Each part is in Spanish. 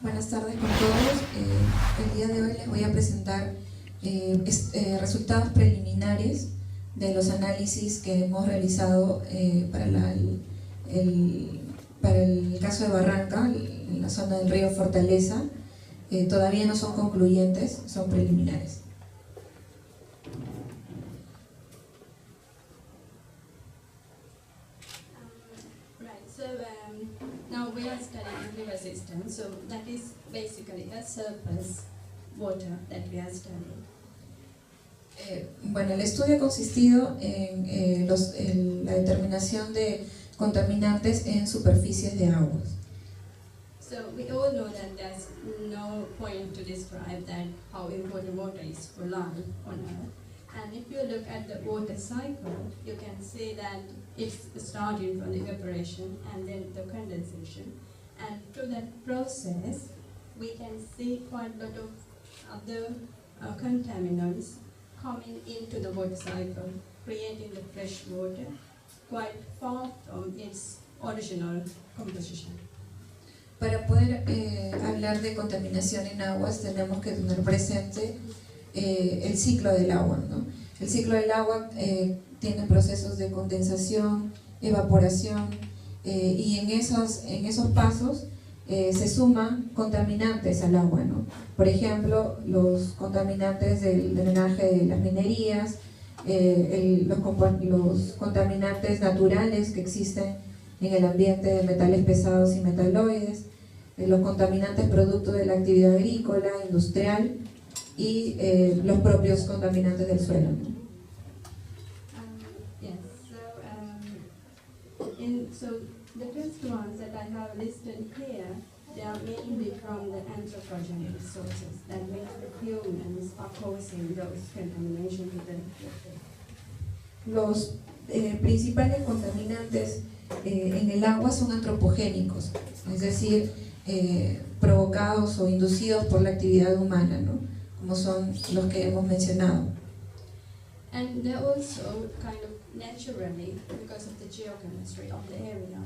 Buenas tardes con todos. El día de hoy les voy a presentar resultados preliminares de los análisis que hemos realizado para el caso de Barranca, en la zona del río Fortaleza. Todavía no son concluyentes, son preliminares. Now we are studying river system, so that is basically a surface water that we are studying. Bueno, el estudio ha consistido en la determinación de contaminantes en superficies de aguas. So we all know that there's no point to describe that how important water is for life on Earth. And if you look at the water cycle, you can see that it's starting from the evaporation and then the condensation. And through that process, we can see quite a lot of other contaminants coming into the water cycle, creating the fresh water quite far from its original composition. Para poder hablar de contaminación en aguas tenemos que tener presente el ciclo del agua, ¿no? El ciclo del agua tiene procesos de condensación, evaporación y en esos pasos se suman contaminantes al agua, ¿no? Por ejemplo, los contaminantes del drenaje de las minerías, los contaminantes naturales que existen en el ambiente de metales pesados y metaloides, los contaminantes producto de la actividad agrícola, industrial y los propios contaminantes del suelo, ¿no? So the first ones that I have listed here, they are mainly from the anthropogenic sources. That means the humans are causing those contamination to the water. Los principales contaminantes en el agua son antropogénicos, es decir, provocados o inducidos por la actividad humana, ¿no? Como son los que hemos mencionado. And they're also kind of naturally because of the geochemistry of the area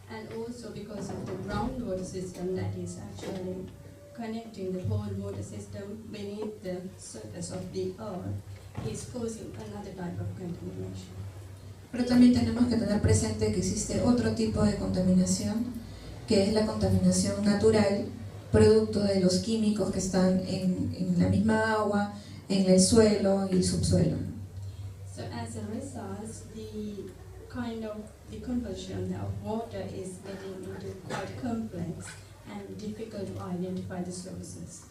and also because of the groundwater system that is actually connecting the whole water system beneath the surface of the earth is causing another type of contamination. Pero también tenemos que tener presente que existe otro tipo de contaminación, que es la contaminación natural, producto de los químicos que están en la misma agua, en el suelo y el subsuelo. So as a result, the composition of water is getting into quite complex and difficult to identify the sources.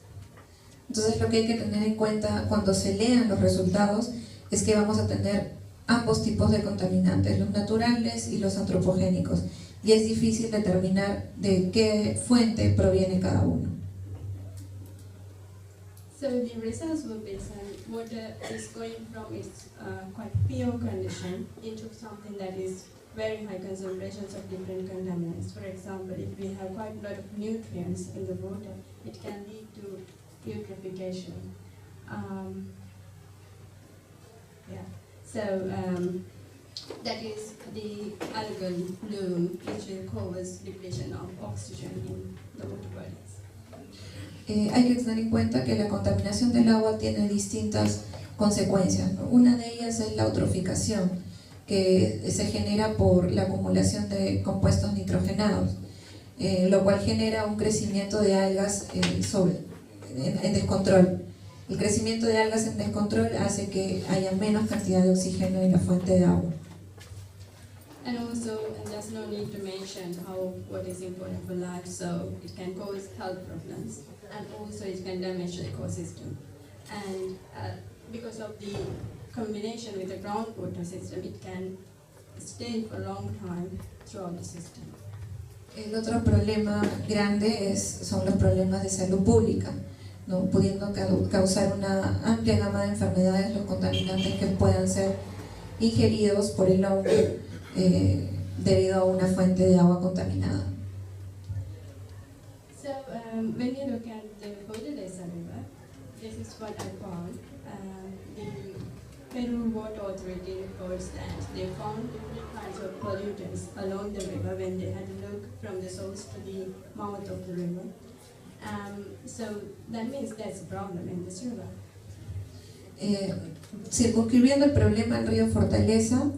Entonces lo que hay que tener en cuenta cuando se lean los resultados es que vamos a tener ambos tipos de contaminantes, los naturales y los antropogénicos, y es difícil determinar de qué fuente proviene cada uno. So the results will be that water is going from its quite pure condition into something that is very high concentrations of different contaminants. For example, if we have quite a lot of nutrients in the water, it can lead to eutrophication. That is the algal bloom, which will cause depletion of oxygen in the water bodies. Hay que tener en cuenta que la contaminación del agua tiene distintas consecuencias, ¿no? Una de ellas es la eutroficación, que se genera por la acumulación de compuestos nitrogenados, lo cual genera un crecimiento de algas en descontrol. El crecimiento de algas en descontrol hace que haya menos cantidad de oxígeno en la fuente de agua. And also, there's no need to mention what is important for life, so it can cause health problems, and also it can damage the ecosystem. And because of the combination with the groundwater system, it can stay for a long time throughout the system. El otro problema grande son los problemas de salud pública, ¿no? Pudiendo causar una amplia gama de enfermedades los contaminantes que puedan ser ingeridos por el hombre debido a una fuente de agua contaminada. So when you look at the Fortaleza River, this is what I found. The Peru Water Authority reports that they found different kinds of pollutants along the river when they had a look from the source to the mouth of the river. So that means there's a problem in this river. Circunscribiendo el problema al río Fortaleza,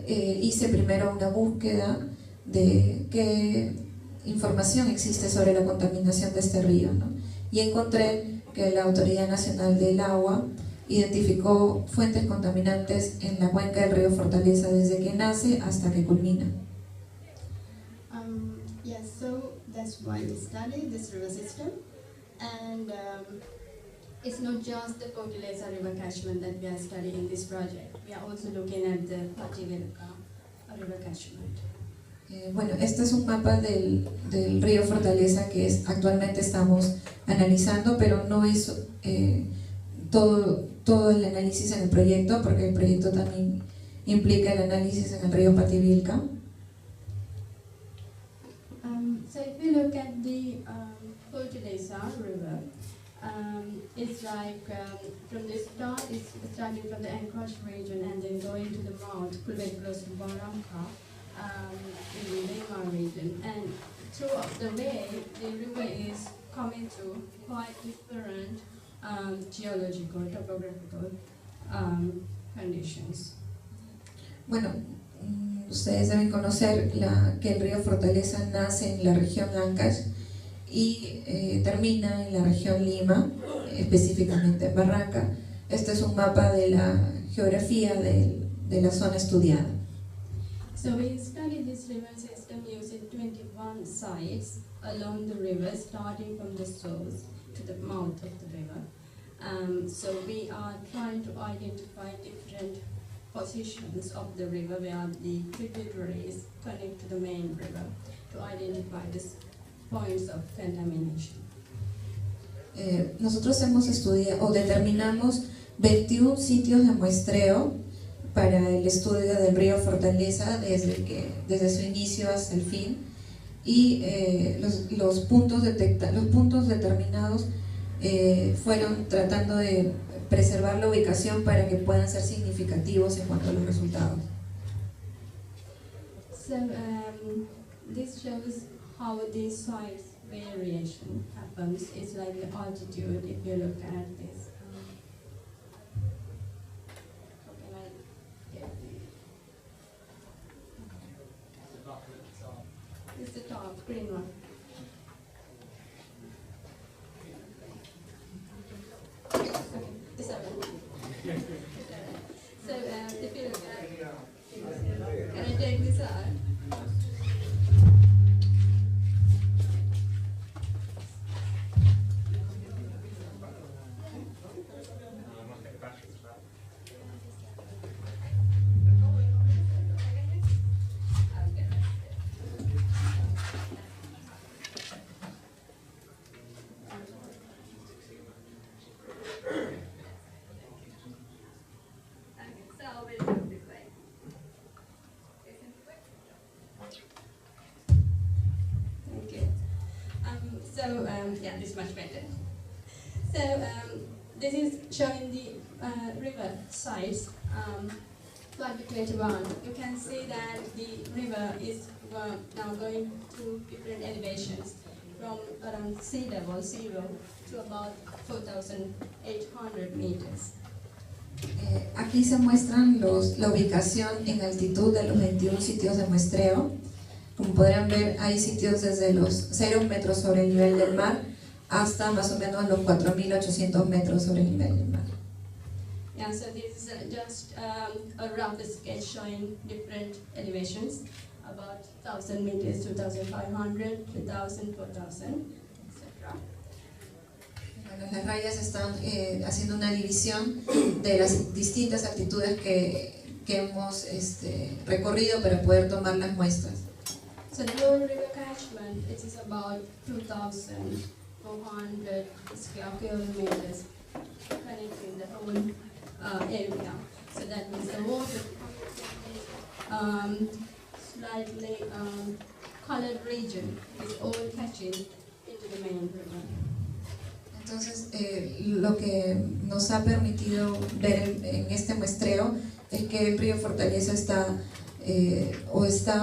hice primero una búsqueda de qué información existe sobre la contaminación de este río, ¿no? Y encontré que la Autoridad Nacional del Agua identificó fuentes contaminantes en la cuenca del río Fortaleza desde que nace hasta que culmina. Yes, so that's why we study this river system, and it's not just the Fortaleza river catchment that we are studying in this project. We are also looking at the Pativilca river catchment. Bueno, este es un mapa del río Fortaleza que actualmente estamos analizando, pero no es todo el análisis en el proyecto, porque el proyecto también implica el análisis en el río Pativilca. So if you look at the Fortaleza river, it's like from the start, it's starting from the Ancash region and then going to the mouth, very close to Barranca, in the Lima region. And throughout the way, the river is coming to quite different geological, topographical conditions. Bueno, ustedes deben conocer que el río Fortaleza nace en la región Ancash y termina en la región Lima, específicamente en Barranca. Este es un mapa de la geografía de la zona estudiada. So we studied this river system using 21 sites along the river, starting from the source to the mouth of the river. So we are trying to identify different positions of the river where the tributaries connect to the main river to identify the points of contamination. Nosotros hemos estudiado o determinamos 21 sitios de muestreo para el estudio del río Fortaleza desde su inicio hasta el fin, y los puntos determinados fueron tratando de preservar la ubicación para que puedan ser significativos en cuanto a los resultados. So this shows how the soil variation happens. It's like the altitude if you look at this. How can I get it? It's the top green one. Okay, this one. So if you look at, can I take this out? Yeah, this is much better. So this is showing the river size for 21. You can see that the river is now going to different elevations from around sea level, 0, to about 4,800 meters. Aquí se muestran la ubicación en altitud de los 21 sitios de muestreo. Como podrán ver, hay sitios desde los 0 metros sobre el nivel del mar hasta más o menos los 4.800 metros sobre el nivel del mar. Yeah, so this is just a rough sketch showing different elevations, about 1,000 meters, 2,500, 3,000, 4,000, etc. Bueno, las rayas están haciendo una división de las distintas altitudes que hemos recorrido para poder tomar las muestras. So the whole river catchment, it is about 2,400 square kilometers connecting the whole area. So that means the water slightly colored region is all catching into the main river. Entonces, lo que nos ha permitido ver en este muestreo es que el río Fortaleza está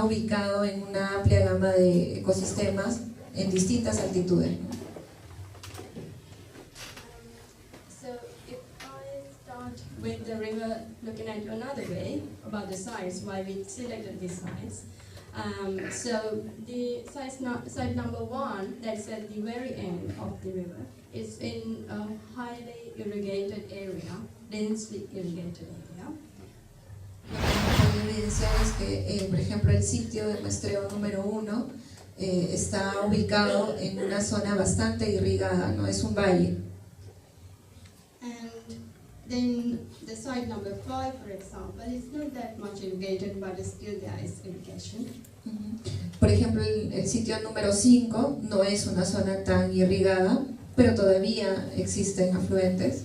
ubicado en una amplia gama de ecosistemas en distintas altitudes, ¿no? with the river looking at another way about the sites, why we selected these sites. So the site number 1, that's at the very end of the river, is in a highly irrigated area, densely irrigated area. Lo que evidenciar es que, por ejemplo, el sitio de muestreo número 1 está ubicado en una zona bastante irrigada, no es un valle. And then the site number 5, for example, is not that much irrigated, but still there is irrigation. Por ejemplo, el sitio número 5 no es una zona tan irrigada, pero todavía existen afluentes.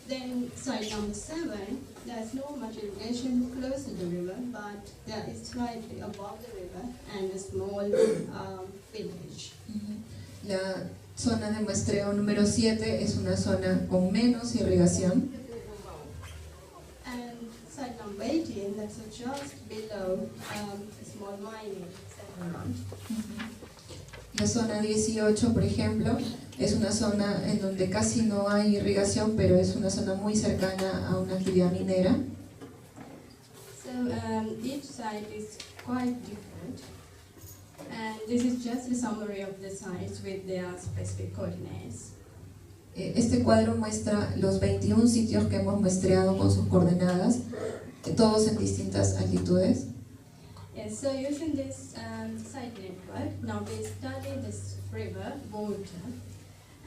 Then site number 7, there's no much irrigation close to the river, but there is slightly above the river and a small village. La zona de muestreo número 7 es una zona con menos irrigación. And site number 18, that's just below a small mining settlement. La zona 18, por ejemplo, es una zona en donde casi no hay irrigación, pero es una zona muy cercana a una actividad minera. So each site is quite different, and this is just a summary of the sites with their specific coordinates. Este cuadro muestra los 21 sitios que hemos muestreado con sus coordenadas, todos en distintas altitudes. Yes, so using this site network, now we study this river water,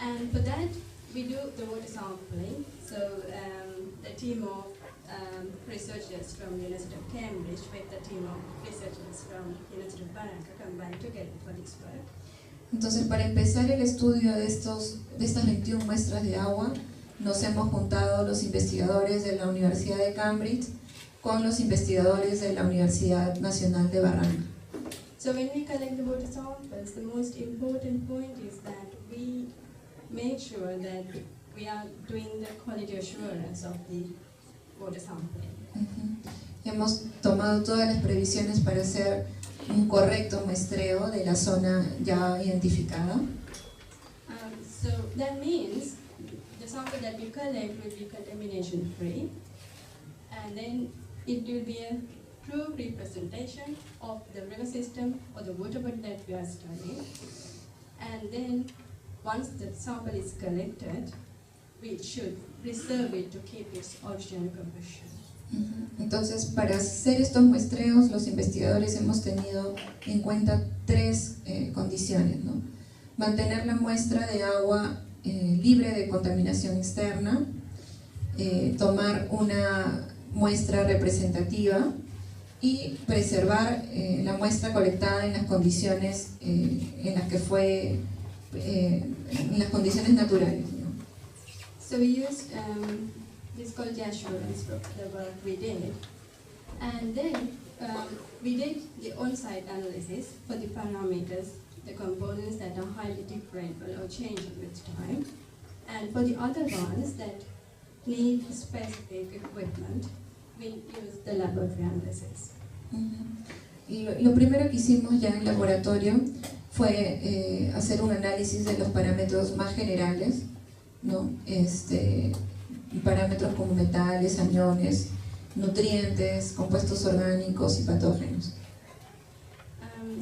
and for that we do the water sampling. So the team of researchers from University of Cambridge with the team of researchers from University of Barranca combined together for this work. Entonces, para empezar el estudio de estas 21 muestras de agua, nos hemos juntado los investigadores de la Universidad de Cambridge con los investigadores de la Universidad Nacional de Barranca. So when we collect the water samples, the most important point is that we make sure that we are doing the quality assurance of the water sampling. Hemos tomado todas las previsiones para hacer un correcto muestreo de la zona ya identificada. So that means the sample that we collect will be contamination free, and then it will be a true representation of the river system or the water body that we are studying. And then once the sample is collected, we should preserve it to keep its original composition. Entonces, para hacer estos muestreos, los investigadores hemos tenido en cuenta 3 condiciones, ¿no? Mantener la muestra de agua libre de contaminación externa, tomar una muestra representativa y preservar la muestra colectada en las condiciones en las que fue, en las condiciones naturales, ¿no? So we used this quality assurance for the work we did, and then we did the on-site analysis for the parameters, the components that are highly differential or changing with time, and for the other ones that need specific equipment, we use the laboratory analysis. Lo primero que hicimos ya en laboratorio fue hacer un análisis de los parámetros más generales, ¿no? Parámetros como metales, aniones, nutrientes, compuestos orgánicos y patógenos.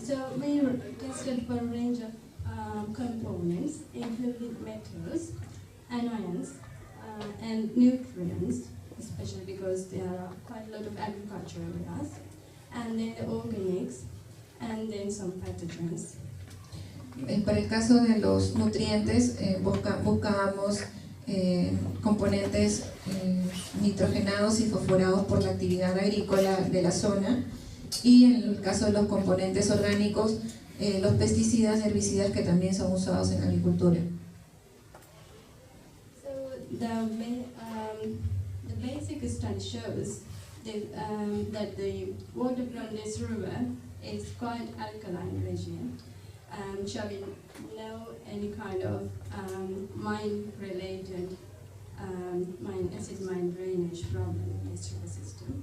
So we tested for a range of components, including metals, anions, and nutrients, especially because there are quite a lot of agricultural areas, and then the organics, and then some pathogens. Para el caso de los nutrientes, buscábamos componentes nitrogenados y fosforados por la actividad agrícola de la zona, y en el caso de los componentes orgánicos, los pesticidas y herbicidas que también son usados en la agricultura. So the basic study shows that the water from this river is quite alkaline regime, showing no any kind of mine-related acid mine drainage problem in this river system.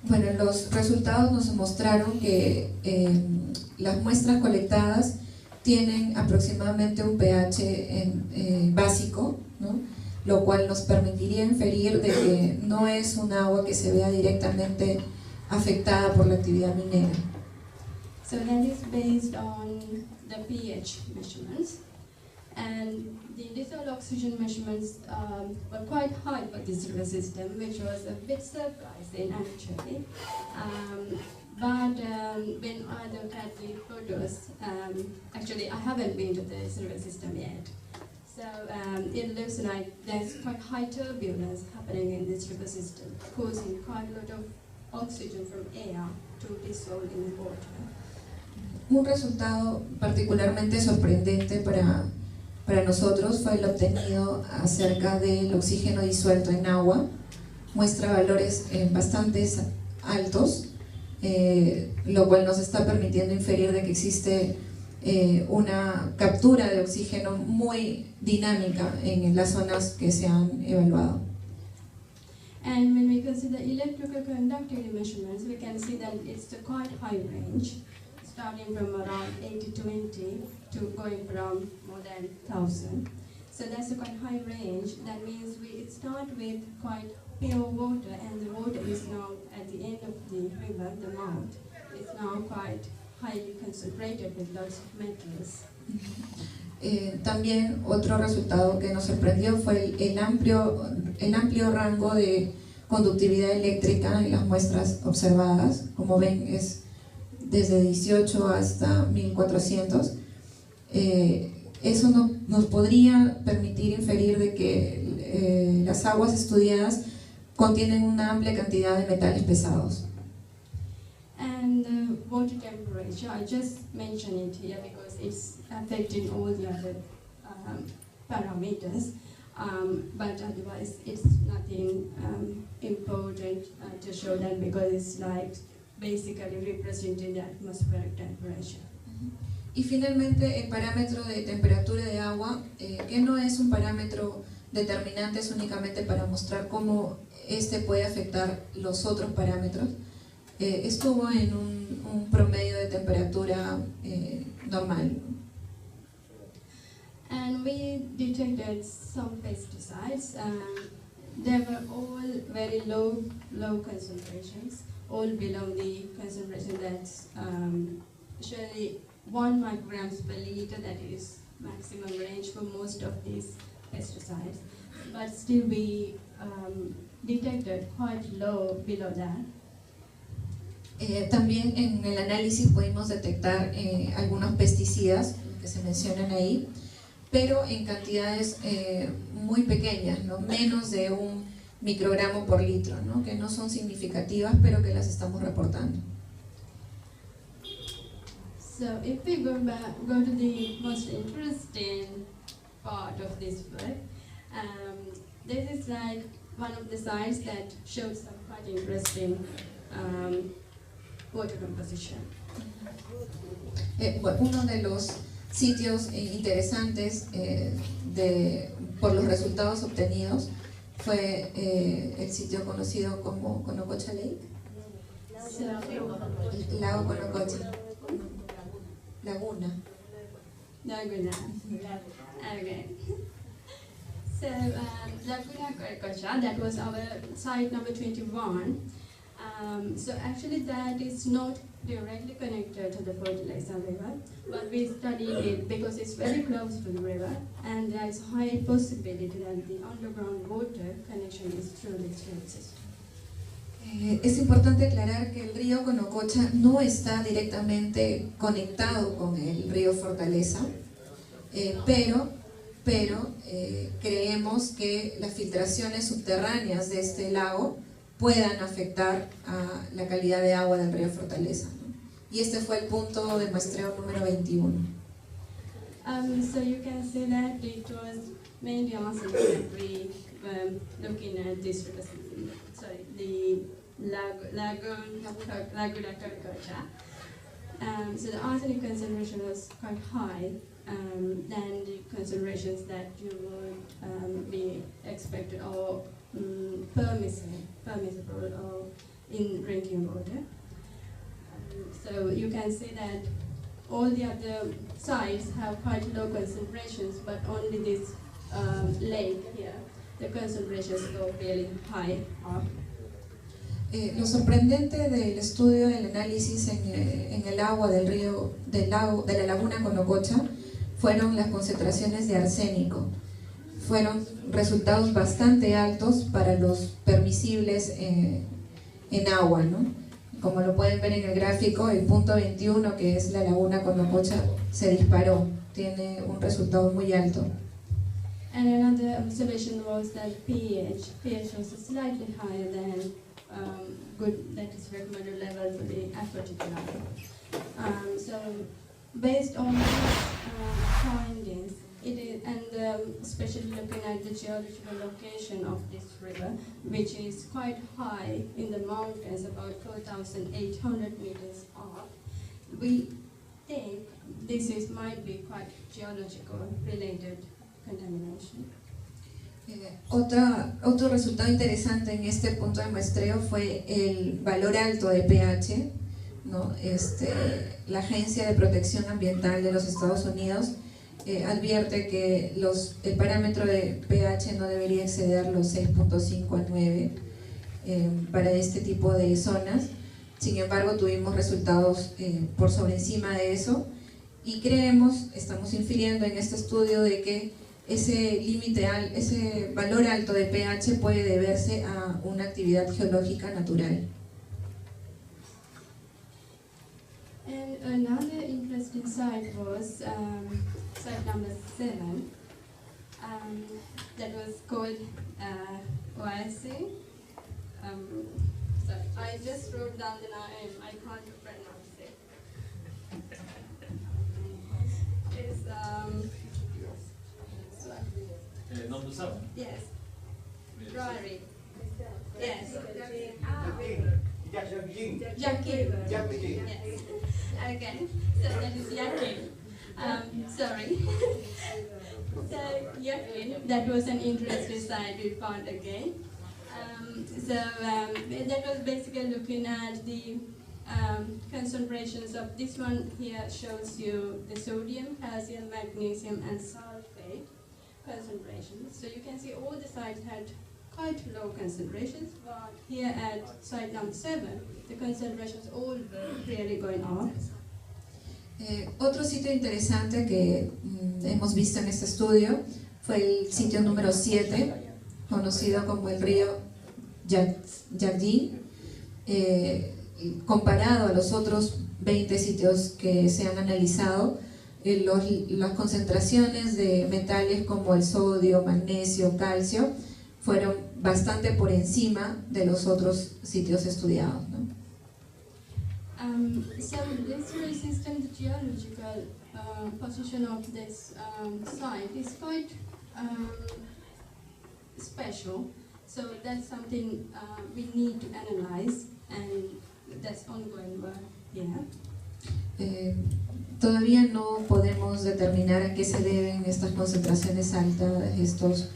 Bueno, los resultados nos mostraron que las muestras colectadas tienen aproximadamente un pH básico, ¿no? lo cual nos permitiría inferir de que no es un agua que se vea directamente afectada por la actividad minera. So that is based on the pH measurements, and the dissolved oxygen measurements were quite high for this river system, which was a bit surprising actually. But when I look at the photos, actually I haven't been to this river system yet. So it looks like there's quite high turbulence happening in this river system, causing quite a lot of oxygen from air to dissolve in the water. Un resultado particularmente sorprendente para nosotros fue el obtenido acerca del oxígeno disuelto en agua. Muestra valores bastante altos, lo cual nos está permitiendo inferir de que existe una captura de oxígeno muy dinámica en las zonas que se han evaluado. And when we consider electrical conductivity measurements, we can see that it's a quite high range, starting from around 80-20 to going from more than 1,000. So that's a quite high range. That means we start with quite pure water, and the water is now at the end of the river, the mouth. It's now quite highly concentrated with lots of metals. También otro resultado que nos sorprendió fue el amplio rango de conductividad eléctrica en las muestras observadas. Como ven, es desde 18 hasta 1400. Eso nos podría permitir inferir de que las aguas estudiadas contienen una amplia cantidad de metales pesados. And water temperature, I just mention it here because it's affecting all the other parameters, but otherwise it's nothing important to show that, because it's like basically representing the atmospheric temperature. Y finalmente el parámetro de temperatura de agua, que no es un parámetro determinante, es únicamente para mostrar cómo este puede afectar los otros parámetros. Estuvo en un promedio de temperatura normal. And we detected some pesticides. They were all very low concentrations, all below the concentration that's usually 1 micrograms per liter, that is maximum range for most of these pesticides. But still we detected quite low below that. También en el análisis pudimos detectar algunos pesticidas que se mencionan ahí, pero en cantidades muy pequeñas, ¿no? Menos de 1 microgramo por litro, ¿no? Que no son significativas, pero que las estamos reportando. So if we go to the most interesting part of this work, this is like one of the sites that shows some quite interesting water composition. Uno de los sitios interesantes por los resultados obtenidos fue el sitio conocido como Conococha Lake, Lago Conococha, Laguna. Okay. So Laguna Conococha, that was our site number 21. So actually that is not directly connected to the Fortaleza River, but we studied it because it's very close to the river, and there is high possibility that the underground water connection is through this river system. Es importante aclarar que el río Conococha no está directamente conectado con el río Fortaleza, pero creemos que las filtraciones subterráneas de este lago puedan afectar a la calidad de agua del río Fortaleza, ¿no? Y este fue el punto de muestreo número 21. So you can see that it was mainly arsenic that we were looking at this, the Laguna Conococha. So the arsenic concentration was quite high than the concentrations that you would be expected or permissible or in drinking water. So you can see that all the other sites have quite low concentrations, but only this lake here the concentrations go really high up. Lo sorprendente del estudio, del análisis en el agua del río, del lago, de la laguna Conococha, fueron las concentraciones de arsénico. Fueron resultados bastante altos para los permisibles en agua, ¿no? Como lo pueden ver en el gráfico, el punto 21, que es la laguna Conococha, se disparó, tiene un resultado muy alto. And another observation was that pH was slightly higher than good, that is recommended level for the aquatic life. So based on these findings, it is, and especially looking at the geological location of this river, which is quite high in the mountains, about 4,800 meters up, we think this might be quite geological related contamination. Otro resultado interesante en este punto de muestreo fue el valor alto de pH, ¿no? La Agencia de Protección Ambiental de los Estados Unidos advierte que el parámetro de pH no debería exceder los 6.5 a 9 para este tipo de zonas. Sin embargo, tuvimos resultados por sobre encima de eso y estamos infiriendo en este estudio de que ese valor alto de pH puede deberse a una actividad geológica natural. And another interesting site was site number 7. That was called OIC. Sorry, I just wrote down the name. I can't pronounce it. It's number 7? Yes. Priory. Yes. Yakin. Yes. Okay. So that is Yakin. Sorry. So Yakin, that was an interesting site we found again. That was basically looking at the concentrations of this one here shows you the sodium, calcium, magnesium, and sulfate concentrations. So you can see all the sites had quite low concentrations, but here at site number 7, the concentrations all were really going up. Otro sitio interesante que hemos visto en este estudio fue el sitio número 7, conocido como el río Jagdí. Comparado a los otros 20 sitios que se han analizado, las concentraciones de metales como el sodio, magnesio, calcio fueron bastante por encima de los otros sitios estudiados, ¿no? So this resistant geological position of this site is quite special. So that's something we need to analyze, and that's ongoing work here. Todavía no podemos determinar a qué se deben estas concentraciones altas, estos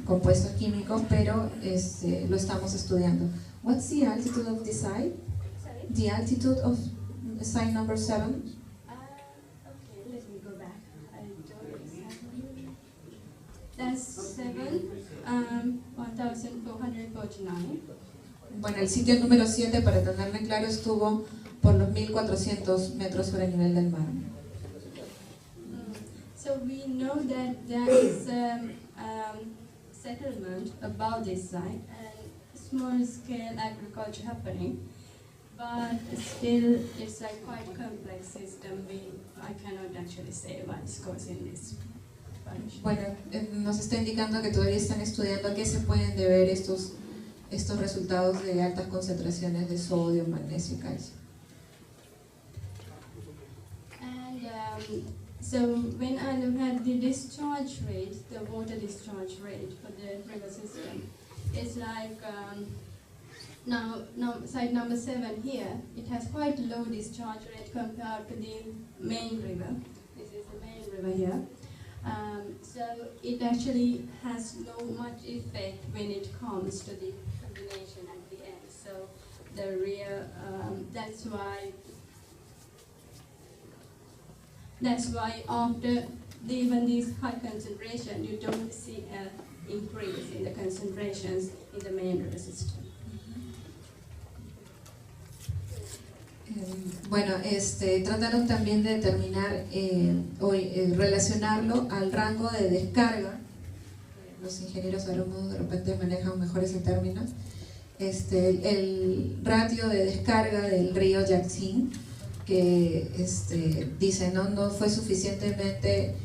compuestos químicos, pero lo estamos estudiando. What's the altitude of the site? Sorry? The altitude of site number 7? Okay, let me go back. I don't exactly. That's 7, 1,449. Bueno, el sitio número 7, para tenerlo claro, estuvo por los 1.400 metros sobre el nivel del mar. So we know that there is settlement above this site and small-scale agriculture happening, but still it's a quite complex system. I cannot actually say what's causing this. Bueno, nos está indicando que todavía están estudiando a qué se pueden deber estos resultados de altas concentraciones de sodio, magnesio y calcio. And so when I look at the discharge rate, the water discharge rate for the river system, it's like now site number 7 here, it has quite low discharge rate compared to the main river. This is the main river here. So it actually has no much effect when it comes to the combination at the end. So the real, that's why after even this high concentration, you don't see a increase in the concentrations in the main river system. Bueno, trataron también de determinar relacionarlo al rango de descarga. Los ingenieros agrónomos de repente manejan mejor ese término. El ratio de descarga del río Yangtze, que dice no fue suficientemente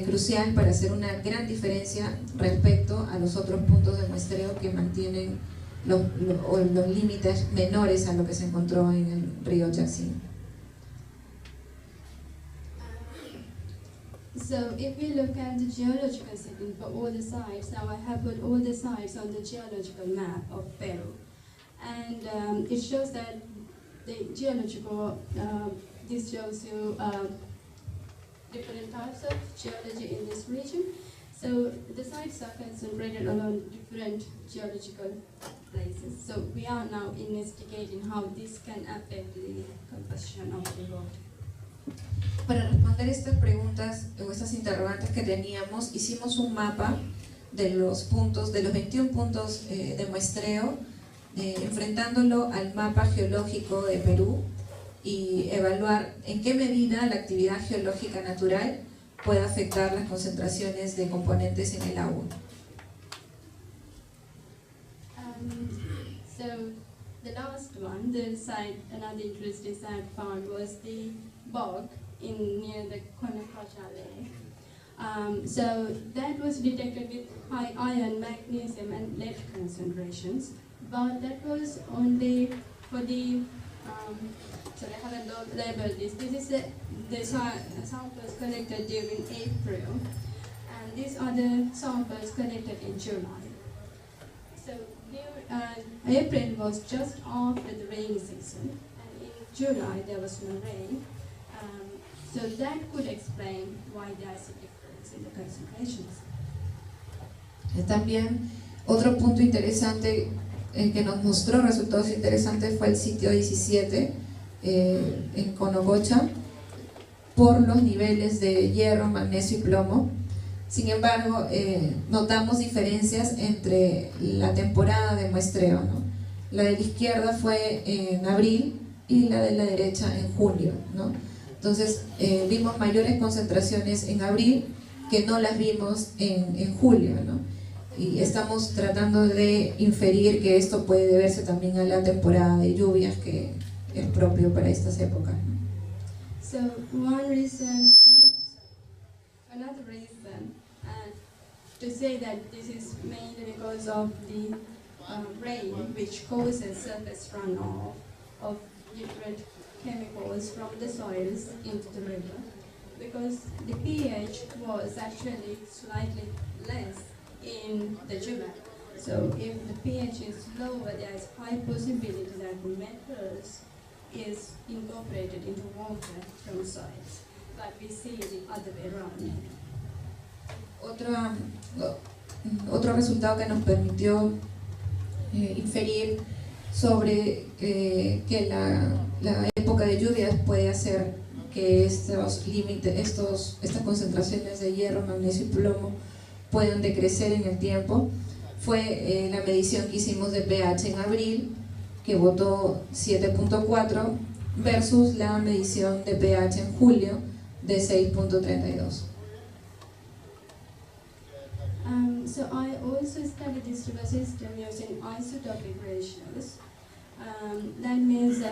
crucial para hacer una gran diferencia respecto a los otros puntos de muestreo que mantienen los límites menores a lo que se encontró en el río Yangtze. So if we look at the geological setting for all the sites, now I have put all the sites on the geological map of Peru, and it shows that the geological, this shows you different types of geology in this region. So the sites are concentrated along different geological places. So we are now investigating how this can affect the composition of the water. Para responder estas preguntas o estas interrogantes que teníamos, hicimos un mapa de los puntos, de los 21 puntos de muestreo, enfrentándolo al mapa geológico de Perú y evaluar en qué medida la actividad geológica natural puede afectar las concentraciones de componentes en el agua. So the last one, the site, another interesting site found was the bog near the Konakacha Lake. So that was detected with high iron, magnesium and lead concentrations, but that was only for the, so I haven't labeled this. This is the samples collected during April, and these are the samples collected in July. So April was just after the rainy season, and in July there was no rain. So that could explain why there's a difference in the concentrations. También otro punto interesante que nos mostró resultados interesantes fue el sitio 17 en Conococha por los niveles de hierro, magnesio y plomo. Sin embargo, notamos diferencias entre la temporada de muestreo, ¿no? La de la izquierda fue en abril y la de la derecha en julio, ¿no? Entonces vimos mayores concentraciones en abril que no las vimos en julio, ¿no? Y estamos tratando de inferir que esto puede deberse también a la temporada de lluvias que es propio para estas épocas, ¿no? So one reason, another reason to say that this is mainly because of the rain, which causes surface runoff of different chemicals from the soils into the river, because the pH was actually slightly less in the Juba. So if the pH is lower, there is high possibility that metals is incorporated into water from soils, but we see the other way around. Otro resultado que nos permitió inferir sobre que la época de lluvias puede hacer que estos límites, estas concentraciones de hierro, magnesio y plomo puedan decrecer en el tiempo fue la medición que hicimos de pH en abril, que botó 7.4 versus la medición de pH en julio de 6.32. So I also studied this river system using isotopic ratios. That means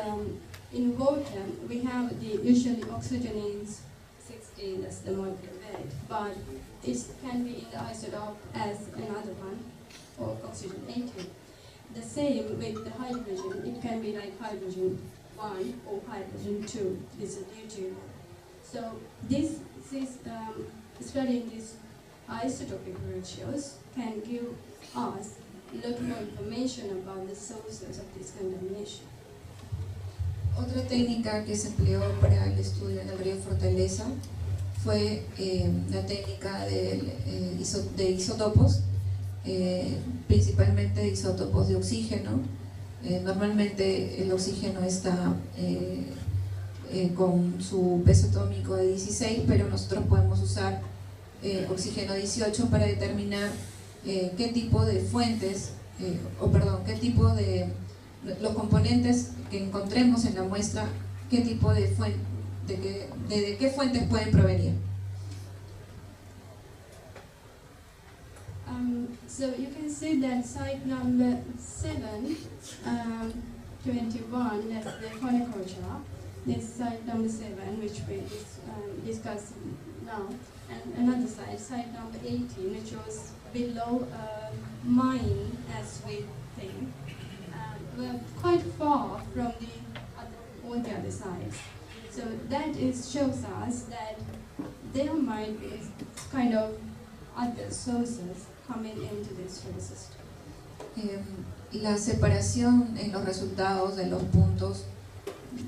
in water we have the usually oxygen is 16, that's the molecular weight, but it can be in the isotope as another one, or oxygen 18. The same with the hydrogen, it can be like hydrogen 1 or hydrogen 2, this is deuterium. So this is studying these isotopic ratios can give us a lot more information about the sources of this contamination. Otra técnica que se empleó para el estudio en el río Fortaleza fue la técnica de isótopos, principalmente isótopos de oxígeno. Normalmente el oxígeno está con su peso atómico de 16, pero nosotros podemos usar oxígeno 18 para determinar qué tipo de fuentes, qué tipo de los componentes que encontremos en la muestra, qué tipo de qué fuentes pueden provenir. So you can see that site number 7, 21, that's the cornucopia. This site number 7, which we discussed now, and another site number 18, which was below mine, as we think. We're quite far from all the other sides. So that shows us that there might be kind of other sources coming into this solar system. La separación en los resultados de los puntos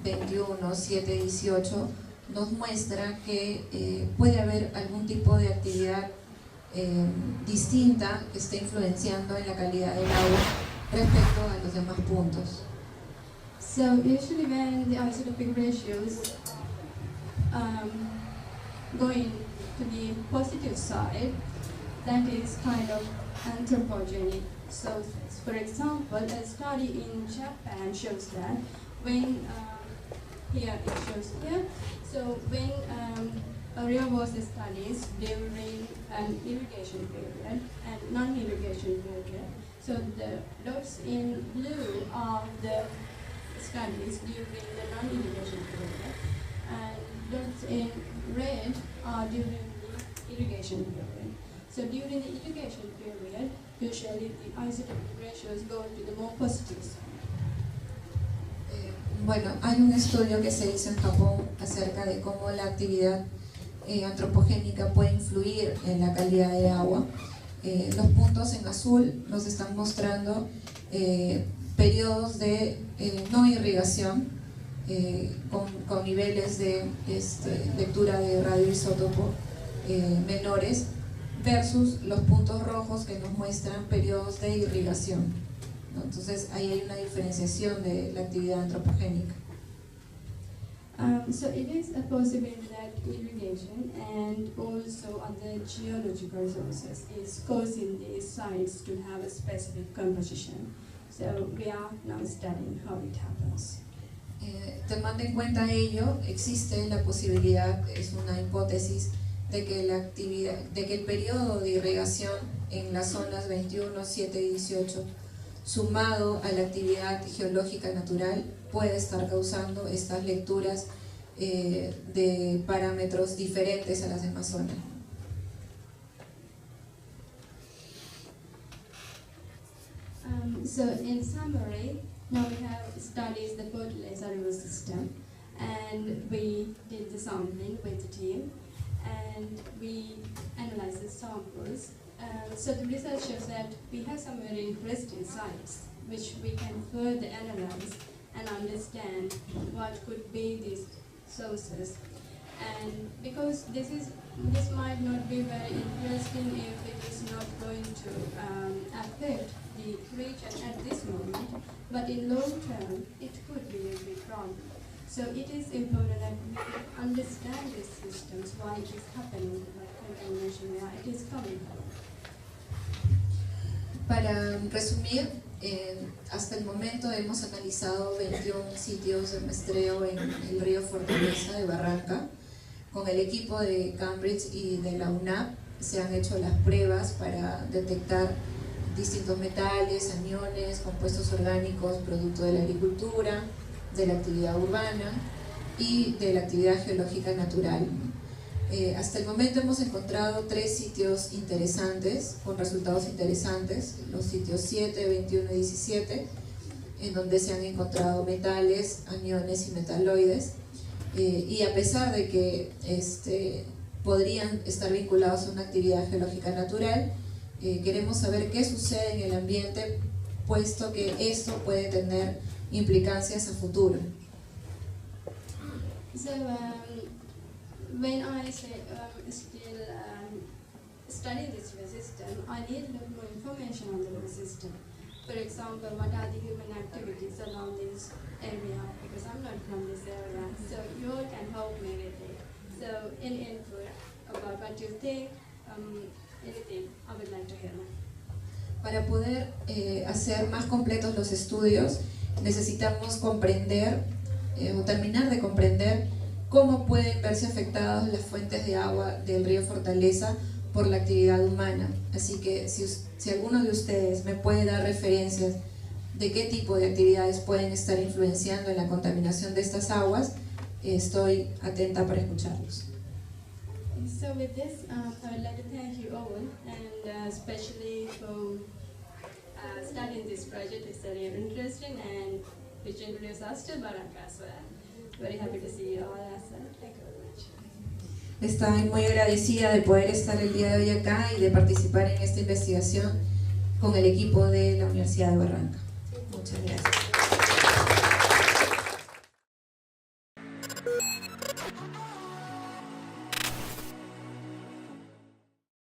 21, 7, 18 nos muestra que puede haber algún tipo de actividad distinta que esté influenciando en la calidad del agua respecto a los demás puntos. So usually when the isotopic ratios going to the positive side, that is kind of anthropogenic sources. For example, a study in Japan shows that when here it shows here. So when area was studies during an irrigation period and non-irrigation period. So the dots in blue are the studies during the non-irrigation period, and dots in red are during the irrigation period. So during the irrigation period, usually the isotopic ratios go to the more positive side. Bueno, hay un estudio que se hizo en Japón acerca de cómo la actividad antropogénica puede influir en la calidad de agua. Los puntos en azul nos están mostrando periodos de no irrigación con niveles de lectura de radioisótopo menores, versus los puntos rojos que nos muestran periodos de irrigación, ¿no? Entonces ahí hay una diferenciación de la actividad antropogénica. So it is a possibility that irrigation and also other geological sources is causing these sites to have a specific composition. So we are now studying how it happens. Tomando en cuenta ello, existe la posibilidad, es una hipótesis, de que el periodo de irrigación en las zonas 21, 7 y 18, sumado a la actividad geológica natural, puede estar causando estas lecturas de parámetros diferentes a las demás zonas. So in summary, now we have studied the fertilizer river system, and we did the sampling with the team, and we analyzed the samples. So the research shows that we have some very interesting sites which we can further analyze and understand what could be these sources. And because this might not be very interesting if it is not going to affect the region at this moment, but in long term it could be a big problem. So it is important that we understand these systems, why it is happening, what contamination, where it is coming from. Para resumir, hasta el momento hemos analizado 21 sitios de muestreo en el río Fortaleza de Barranca. Con el equipo de Cambridge y de la UNAP se han hecho las pruebas para detectar distintos metales, aniones, compuestos orgánicos, producto de la agricultura, de la actividad urbana y de la actividad geológica natural. Hasta el momento hemos encontrado 3 sitios interesantes, con resultados interesantes, los sitios 7, 21 y 17, en donde se han encontrado metales, aniones y metaloides, y a pesar de que podrían estar vinculados a una actividad geológica natural, queremos saber qué sucede en el ambiente, puesto que esto puede tener implicancias a futuro. So when I say still study this river system, I need a lot more information on the river system. For example, what are the human activities around this area? Because I'm not from this area, so you all can help me with it. So any input about what you think, anything, I would like to hear now. Para poder hacer más completos los estudios, necesitamos comprender o terminar de comprender cómo pueden verse afectadas las fuentes de agua del río Fortaleza por la actividad humana. Así que si alguno de ustedes me puede dar referencias de qué tipo de actividades pueden estar influenciando en la contaminación de estas aguas, estoy atenta para escucharlos. So with this, I would like to thank you all, and especially for starting this project. It's very interesting, and which introduced us to Barranca as well. Very happy to see you all as well. Thank you very much. Estoy muy agradecida de poder estar el día de hoy acá y de participar en esta investigación con el equipo de la Universidad de Barranca. Muchas gracias.